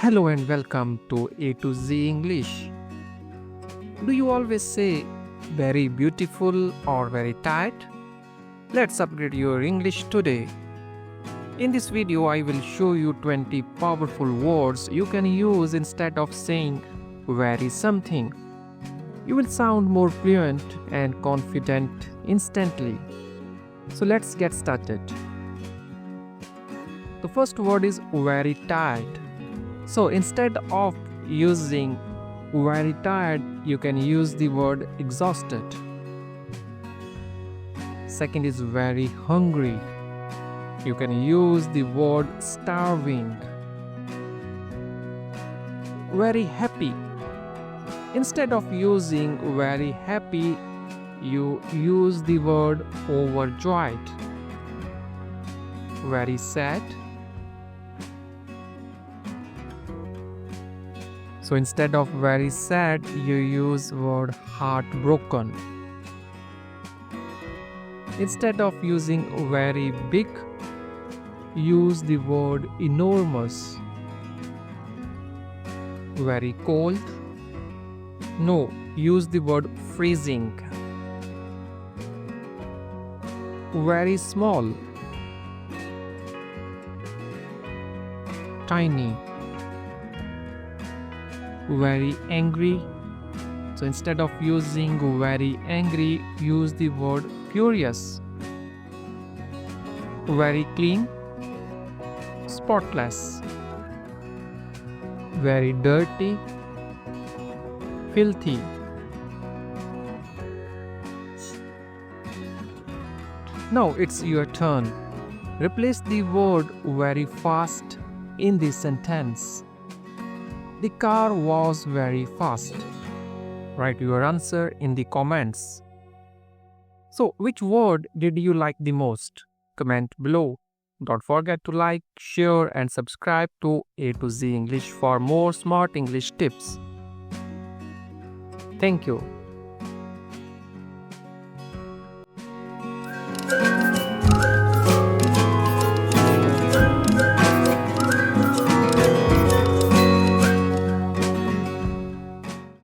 Hello and welcome to A to Z English. Do you always say very beautiful or very tight? Let's upgrade your English today. In this video, I will show you 20 powerful words you can use instead of saying very something. You will sound more fluent and confident instantly. So let's get started. The first word is very tired. So instead of using very tired, you can use the word exhausted. Second is very hungry. You can use the word starving. Very happy. Instead of using very happy, you use the word overjoyed. Very sad. So instead of very sad, you use word heartbroken. Instead of using very big, use the word enormous. Very cold. No, use the word freezing. Very small. Tiny. Very angry. So instead of using very angry, use the word furious. Very clean. Spotless. Very dirty. Filthy. Now it's your turn. Replace the word very fast in the sentence. The car was very fast. Write your answer in the comments. So, which word did you like the most? Comment below. Don't forget to like, share, and subscribe to A to Z English for more smart English tips. Thank you.